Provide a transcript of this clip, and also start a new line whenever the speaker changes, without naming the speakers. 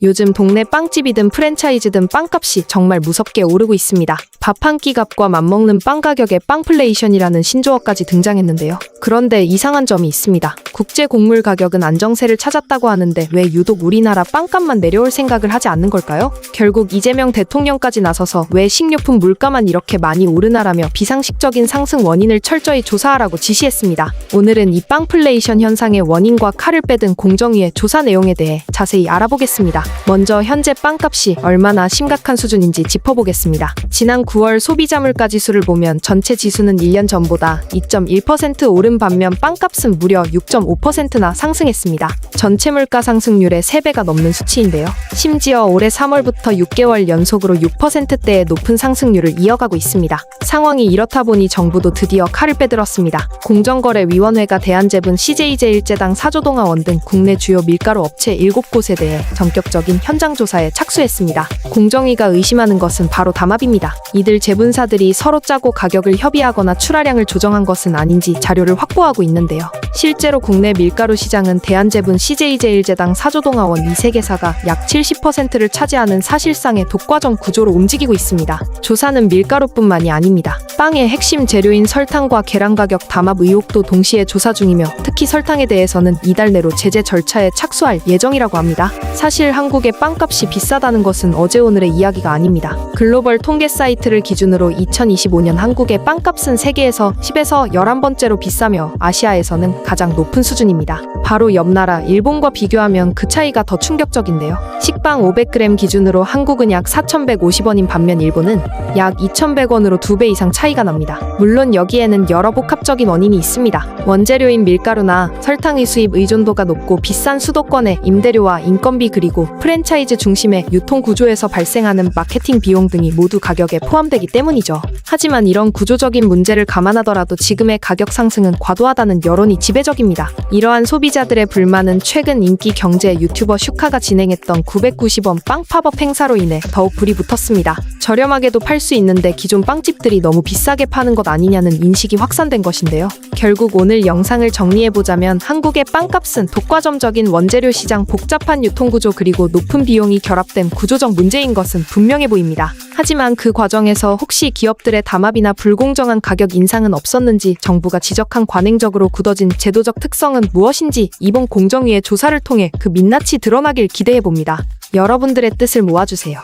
요즘 동네 빵집이든 프랜차이즈든 빵값이 정말 무섭게 오르고 있습니다. 밥 한 끼 값과 맞먹는 빵 가격에 빵플레이션이라는 신조어까지 등장했는데요. 그런데 이상한 점이 있습니다. 국제 곡물 가격은 안정세를 찾았다고 하는데 왜 유독 우리나라 빵값만 내려올 생각을 하지 않는 걸까요? 결국 이재명 대통령까지 나서서 왜 식료품 물가만 이렇게 많이 오르나라며 비상식적인 상승 원인을 철저히 조사하라고 지시했습니다. 오늘은 이 빵플레이션 현상의 원인과 칼을 빼든 공정위의 조사 내용에 대해 자세히 알아보겠습니다. 먼저 현재 빵값이 얼마나 심각한 수준인지 짚어보겠습니다. 지난 9월 소비자 물가지수를 보면 전체 지수는 1년 전보다 2.1% 오른 반면 빵값은 무려 6.5%나 상승했습니다. 전체 물가 상승률의 3배가 넘는 수치인데요. 심지어 올해 3월부터 6개월 연속으로 6%대의 높은 상승률을 이어가고 있습니다. 상황이 이렇다 보니 정부도 드디어 칼을 빼들었습니다. 공정거래위원회가 대한제분, CJ제일제당, 사조동아원 등 국내 주요 밀가루 업체 7곳에 대해 전격적인 현장 조사에 착수했습니다. 공정위가 의심하는 것은 바로 담합입니다. 이들 제분사들이 서로 짜고 가격을 협의하거나 출하량을 조정한 것은 아닌지 자료를 확보하고 있는데요. 실제로 국내 밀가루 시장은 대한제분, CJ제일제당, 사조동아원 이 세 개사가 약 70%를 차지하는 사실상의 독과점 구조로 움직이고 있습니다. 조사는 밀가루뿐만이 아닙니다. 빵의 핵심 재료인 설탕과 계란 가격 담합 의혹도 동시에 조사 중이며 특히 설탕에 대해서는 이달 내로 제재 절차에 착수할 예정이라고 합니다. 사실 한국의 빵값이 비싸다는 것은 어제 오늘의 이야기가 아닙니다. 글로벌 통계 사이트를 기준으로 2025년 한국의 빵값은 세계에서 10에서 11번째로 비싸며 아시아에서는 가장 높은 수준입니다. 바로 옆 나라 일본과 비교하면 그 차이가 더 충격적인데요. 식빵 500g 기준으로 한국은 약 4,150원인 반면 일본은 약 2,100원으로 2배 이상 차이가 납니다. 물론 여기에는 여러 복합적인 원인이 있습니다. 원재료인 밀가루나 설탕의 수입 의존도가 높고 비싼 수도권의 임대료와 인건비 그리고 프랜차이즈 중심의 유통 구조에서 발생하는 마케팅 비용 등이 모두 가격에 포함되기 때문이죠. 하지만 이런 구조적인 문제를 감안하더라도 지금의 가격 상승은 과도하다는 여론이 지배적입니다. 이러한 소비자들의 불만은 최근 인기 경제 유튜버 슈카가 진행했던 990원 빵 팝업 행사로 인해 더욱 불이 붙었습니다. 저렴하게도 팔 수 있는데 기존 빵집들이 너무 비싸게 파는 것 아니냐는 인식이 확산된 것인데요. 결국 오늘 영상을 정리해보자면 한국의 빵값은 독과점적인 원재료 시장, 복잡한 유통구조 그리고 높은 비용이 결합된 구조적 문제인 것은 분명해 보입니다. 하지만 그 과정에서 혹시 기업들의 담합이나 불공정한 가격 인상은 없었는지, 정부가 지적한 관행적으로 굳어진 제도적 특성은 무엇인지 이번 공정위의 조사를 통해 그 민낯이 드러나길 기대해봅니다. 여러분들의 뜻을 모아주세요.